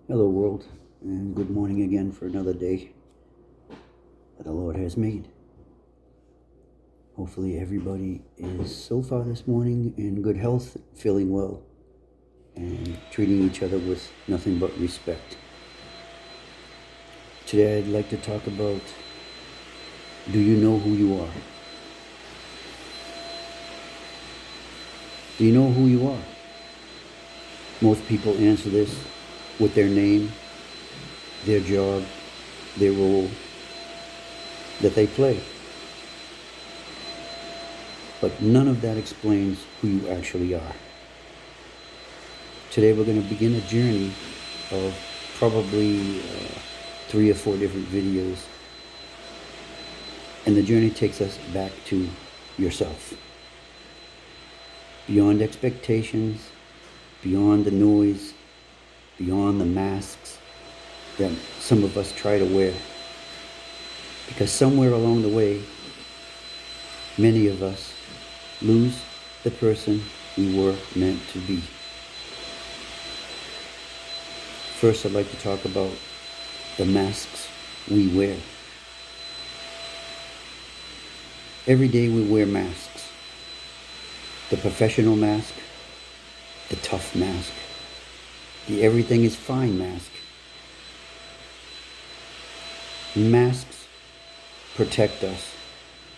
Hello, world, and good morning again for another day that the Lord has made. Hopefully, everybody is so far this morning in good health, feeling well, and treating each other with nothing but respect. Today, I'd like to talk about, do you know who you are? Do you know who you are? Most people answer this with their name, their job, their role that they play. But none of that explains who you actually are. Today we're going to begin a journey of probably 3 or 4 different videos. And the journey takes us back to yourself. Beyond expectations, beyond the noise, beyond the masks that some of us try to wear. Because somewhere along the way, many of us lose the person we were meant to be. First, I'd like to talk about the masks we wear. Every day we wear masks. The professional mask, the tough mask, the everything is fine mask. Masks protect us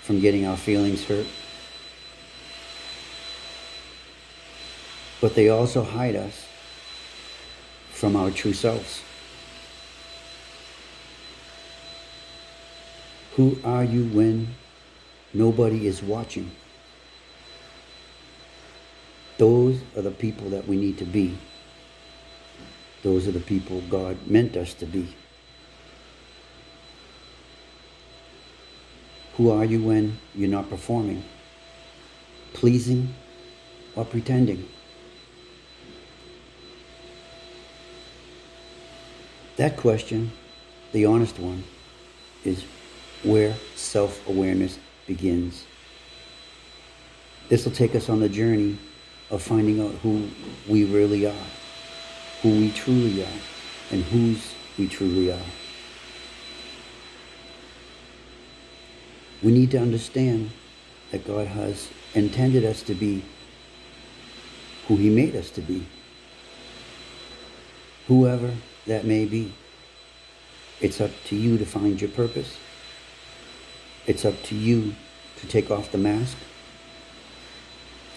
from getting our feelings hurt, but they also hide us from our true selves. Who are you when nobody is watching? Those are the people that we need to be. Those are the people God meant us to be. Who are you when you're not performing, pleasing, or pretending? That question, the honest one, is where self-awareness begins. This will take us on the journey of finding out who we really are, who we truly are, and whose we truly are. We need to understand that God has intended us to be who He made us to be. Whoever that may be. It's up to you to find your purpose. It's up to you to take off the mask.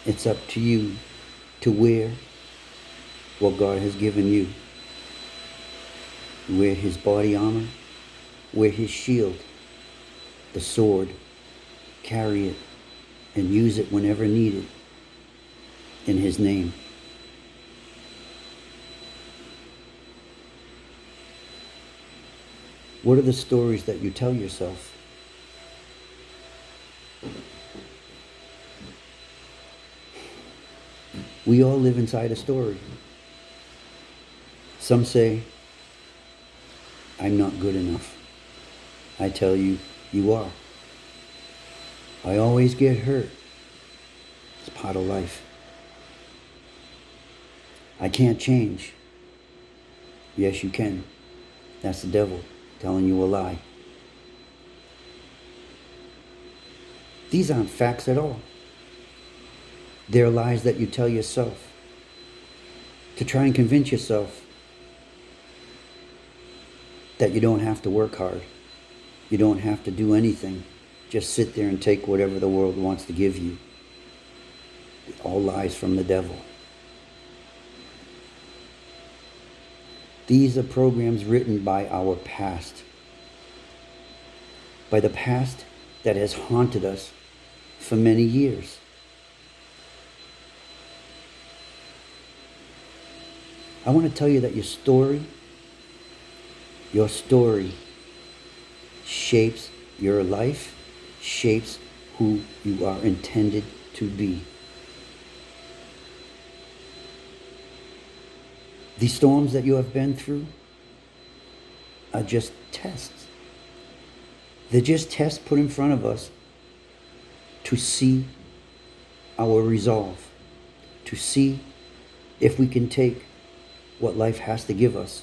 It's up to you to wear what God has given you. Wear His body armor, wear His shield, the sword, carry it, and use it whenever needed in His name. What are the stories that you tell yourself? We all live inside a story. Some say, I'm not good enough. I tell you, you are. I always get hurt. It's part of life. I can't change. Yes, you can. That's the devil telling you a lie. These aren't facts at all. They're lies that you tell yourself to try and convince yourself that you don't have to work hard. You don't have to do anything. Just sit there and take whatever the world wants to give you. All lies from the devil. These are programs written by our past. By the past that has haunted us for many years. I want to tell you that your story shapes your life, shapes who you are intended to be. The storms that you have been through are just tests. They're just tests put in front of us to see our resolve, to see if we can take what life has to give us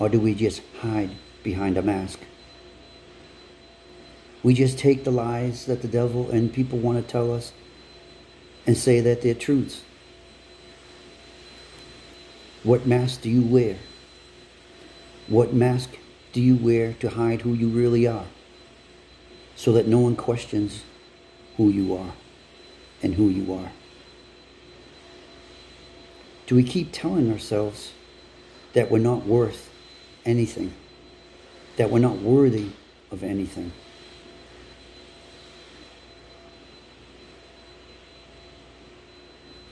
Or do we just hide behind a mask? We just take the lies that the devil and people want to tell us and say that they're truths. What mask do you wear? What mask do you wear to hide who you really are, so that no one questions who you are and who you are? Do we keep telling ourselves that we're not worth anything, that we're not worthy of anything?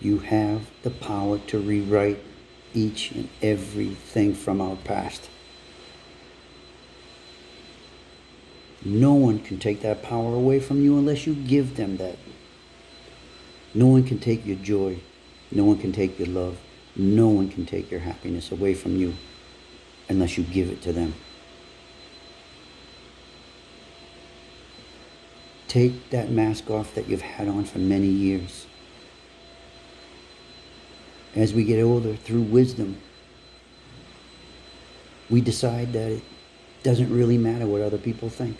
You have the power to rewrite each and everything from our past. No one can take that power away from you unless you give them that. No one can take your joy. No one can take your love. No one can take your happiness away from you unless you give it to them. Take that mask off that you've had on for many years. As we get older, through wisdom, we decide that it doesn't really matter what other people think.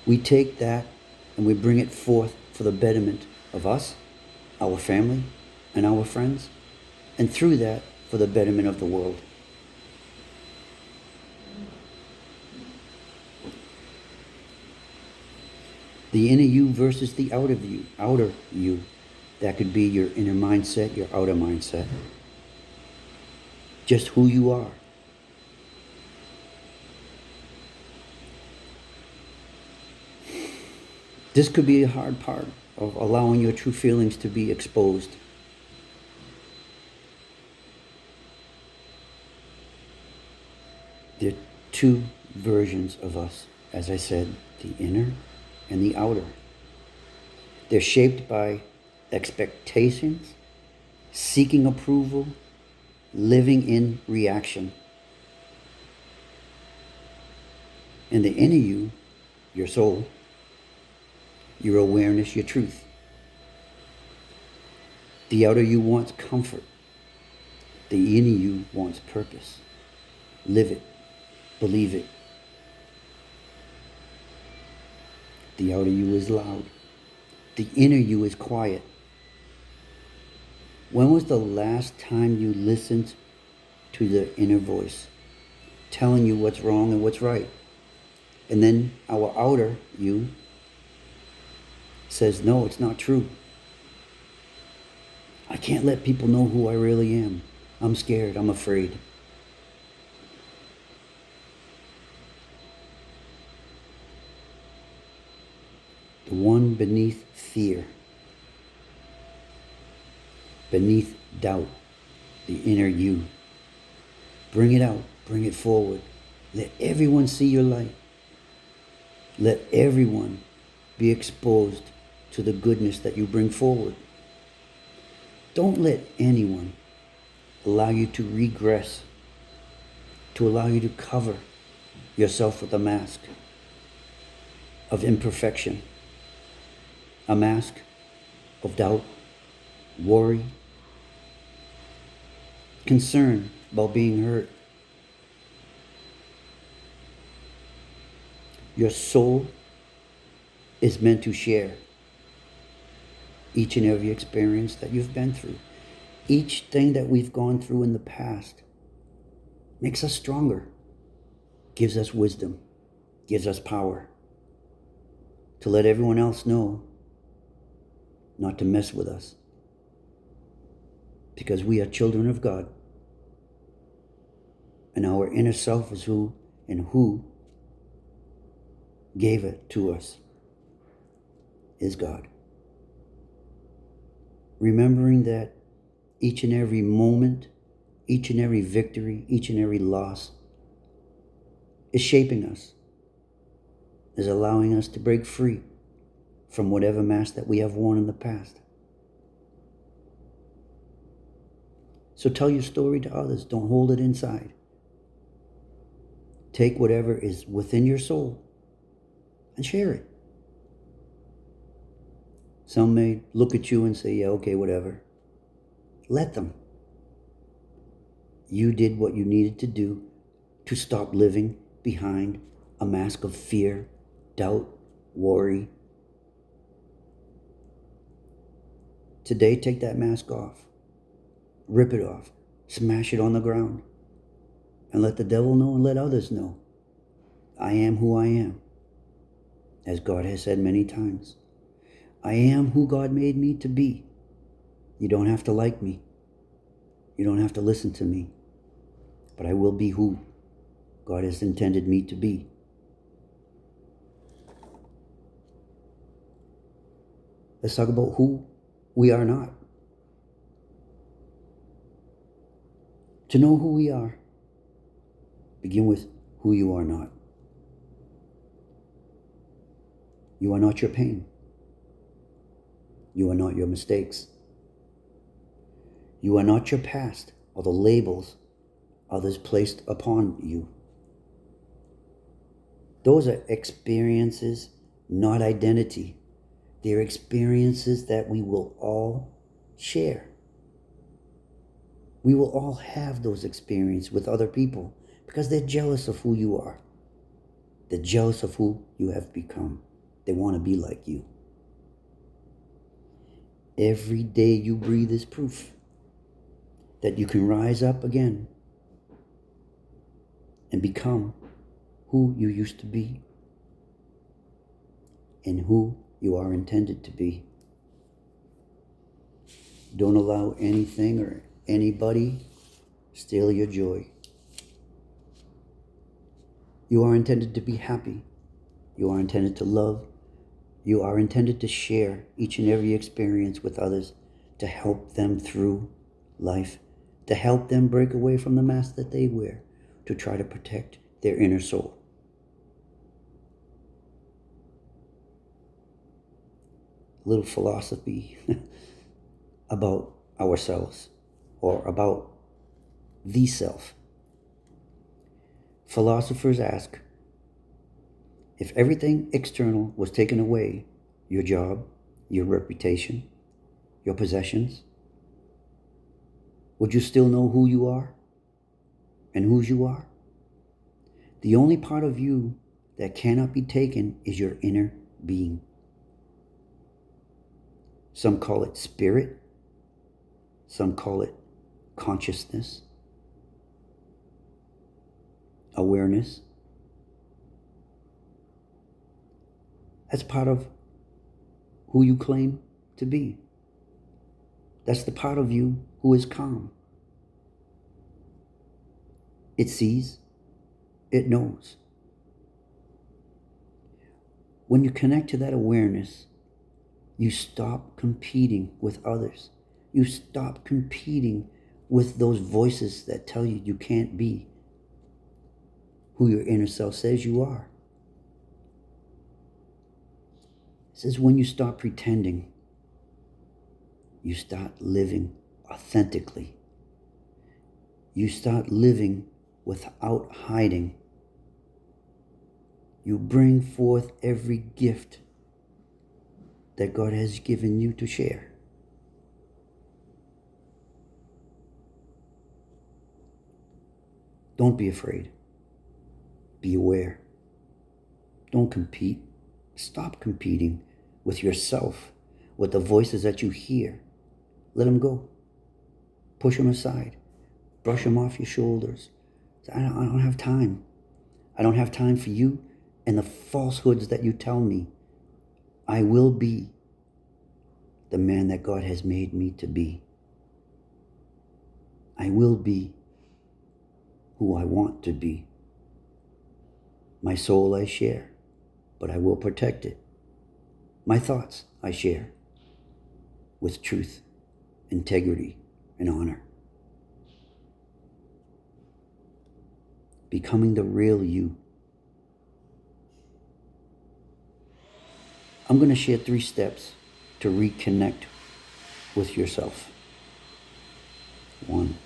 We take that and we bring it forth for the betterment of us, our family, and our friends, and through that, for the betterment of the world. The inner you versus the outer you. That could be your inner mindset, your outer mindset. Just who you are. This could be a hard part of allowing your true feelings to be exposed. There are two versions of us, as I said, the inner and the outer. They're shaped by expectations, seeking approval, living in reaction. And the inner you, your soul, your awareness, your truth. The outer you wants comfort. The inner you wants purpose. Live it. Believe it. The outer you is loud. The inner you is quiet. When was the last time you listened to the inner voice telling you what's wrong and what's right? And then our outer you says, no, it's not true. I can't let people know who I really am. I'm scared. I'm afraid. The one beneath fear, beneath doubt, the inner you. Bring it out. Bring it forward. Let everyone see your light. Let everyone be exposed to the goodness that you bring forward. Don't let anyone allow you to regress, to allow you to cover yourself with a mask of imperfection, a mask of doubt, worry, concern about being hurt. Your soul is meant to share each and every experience that you've been through. Each thing that we've gone through in the past makes us stronger, gives us wisdom, gives us power to let everyone else know not to mess with us, because we are children of God, and our inner self is who gave it to us is God. Remembering that each and every moment, each and every victory, each and every loss is shaping us, is allowing us to break free from whatever mask that we have worn in the past. So tell your story to others. Don't hold it inside. Take whatever is within your soul and share it. Some may look at you and say, yeah, okay, whatever. Let them. You did what you needed to do to stop living behind a mask of fear, doubt, worry. Today, take that mask off. Rip it off. Smash it on the ground. And let the devil know and let others know. I am who I am. As God has said many times. I am who God made me to be. You don't have to like me. You don't have to listen to me. But I will be who God has intended me to be. Let's talk about who we are not. To know who we are, begin with who you are not. You are not your pain. You are not your mistakes. You are not your past or the labels others placed upon you. Those are experiences, not identity. They're experiences that we will all share. We will all have those experiences with other people because they're jealous of who you are. They're jealous of who you have become. They want to be like you. Every day you breathe is proof that you can rise up again and become who you used to be and who you are intended to be. Don't allow anything or anybody steal your joy. You are intended to be happy. You are intended to love. You are intended to share each and every experience with others to help them through life, to help them break away from the mask that they wear, to try to protect their inner soul. A little philosophy about ourselves or about the self. Philosophers ask, if everything external was taken away, your job, your reputation, your possessions, would you still know who you are and whose you are? The only part of you that cannot be taken is your inner being. Some call it spirit. Some call it consciousness, awareness. That's part of who you claim to be. That's the part of you who is calm. It sees, it knows. When you connect to that awareness, you stop competing with others. You stop competing with those voices that tell you you can't be who your inner self says you are. It says when you stop pretending, you start living authentically. You start living without hiding. You bring forth every gift that God has given you to share. Don't be afraid. Be aware. Don't compete. Stop competing with yourself, with the voices that you hear. Let them go. Push them aside. Brush them off your shoulders. I don't have time. I don't have time for you and the falsehoods that you tell me. I will be the man that God has made me to be. I will be who I want to be. My soul I share, but I will protect it. My thoughts I share with truth, integrity, and honor. Becoming the real you. I'm going to share 3 steps to reconnect with yourself. 1,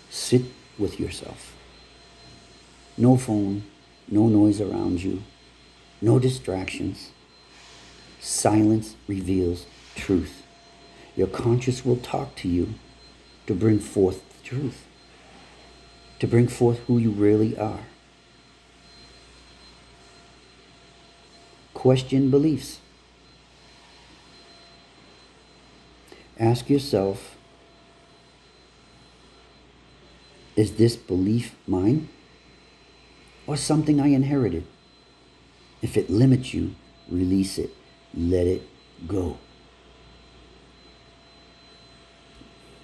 sit with yourself. No phone, no noise around you, no distractions. Silence reveals truth. Your conscience will talk to you to bring forth the truth. to bring forth who you really are. Question beliefs. Ask yourself, is this belief mine or something I inherited? If it limits you, release it. Let it go.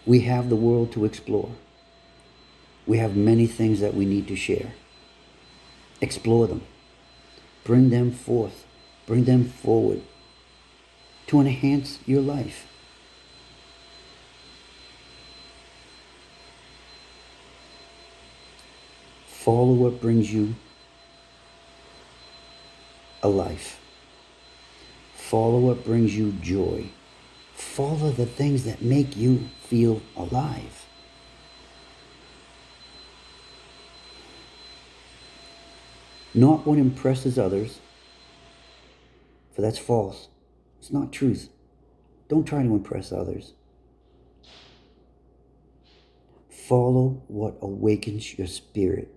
We have the world to explore. We have many things that we need to share. Explore them. Bring them forth. Bring them forward to enhance your life. Follow what brings you a life. Follow what brings you joy. Follow the things that make you feel alive. Not what impresses others, for that's false. It's not truth. Don't try to impress others. Follow what awakens your spirit,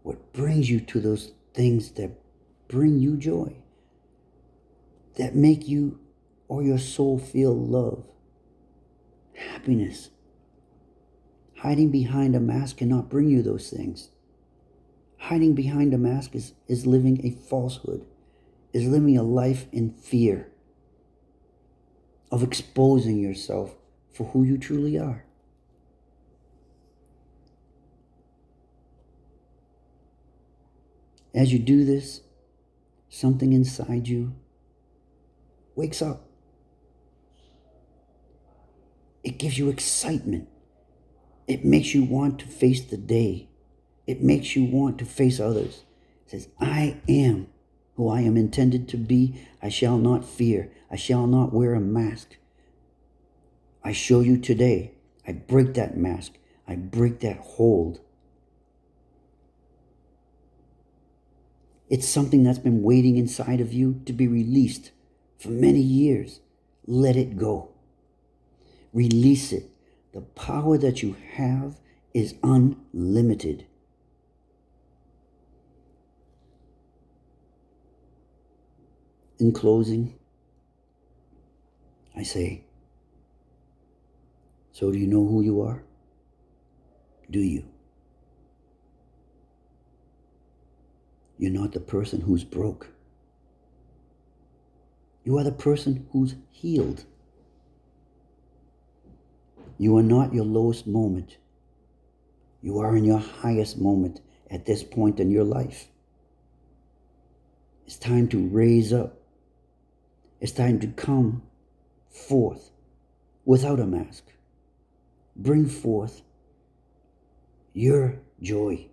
what brings you to those things that bring you joy, that make you or your soul feel love, happiness. Hiding behind a mask cannot bring you those things. Hiding behind a mask is living a falsehood, is living a life in fear of exposing yourself for who you truly are. As you do this, something inside you wakes up. It gives you excitement. It makes you want to face the day. It makes you want to face others. It says, I am who I am intended to be. I shall not fear. I shall not wear a mask. I show you today. I break that mask. I break that hold. It's something that's been waiting inside of you to be released for many years. Let it go. Release it. The power that you have is unlimited. In closing, I say, so do you know who you are? Do you? You're not the person who's broke. You are the person who's healed. You are not your lowest moment. You are in your highest moment at this point in your life. It's time to raise up. It's time to come forth without a mask. Bring forth your joy,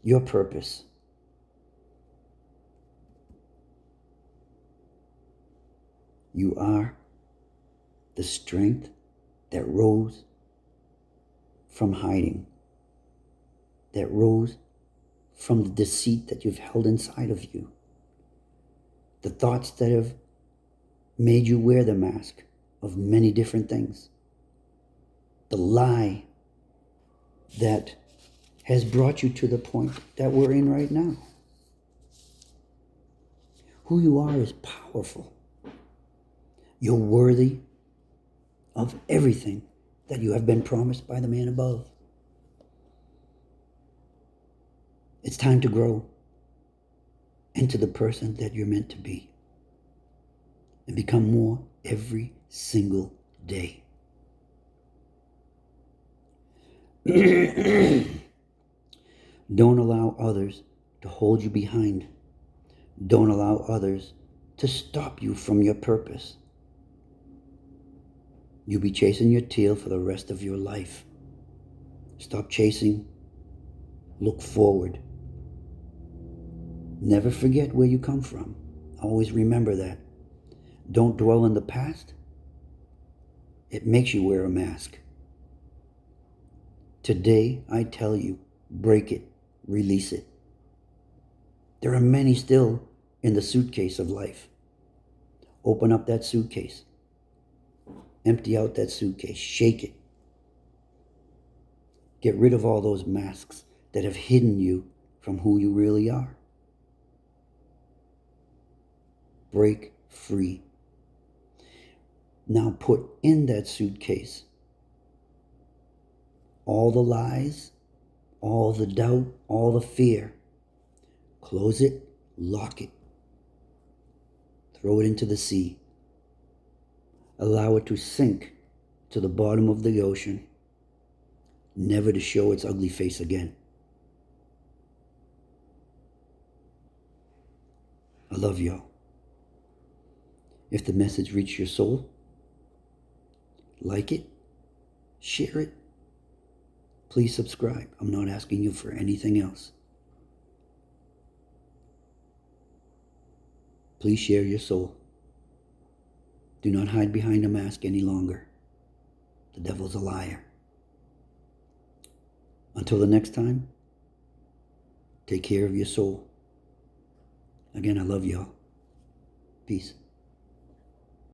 your purpose. You are the strength that rose from hiding, that rose from the deceit that you've held inside of you, the thoughts that have made you wear the mask of many different things, the lie that has brought you to the point that we're in right now. Who you are is powerful. You're worthy of everything that you have been promised by the man above. It's time to grow into the person that you're meant to be and become more every single day. Don't allow others to hold you behind. Don't allow others to stop you from your purpose. You'll be chasing your tail for the rest of your life. Stop chasing. Look forward. Never forget where you come from. Always remember that. Don't dwell in the past. It makes you wear a mask. Today, I tell you, break it, release it. There are many still in the suitcase of life. Open up that suitcase. Empty out that suitcase. Shake it. Get rid of all those masks that have hidden you from who you really are. Break free. Now put in that suitcase all the lies, all the doubt, all the fear. Close it, lock it. Throw it into the sea. Allow it to sink to the bottom of the ocean, never to show its ugly face again. I love y'all. If the message reached your soul, like it, share it. Please subscribe. I'm not asking you for anything else. Please share your soul. Do not hide behind a mask any longer. The devil's a liar. Until the next time, take care of your soul. Again, I love y'all. Peace.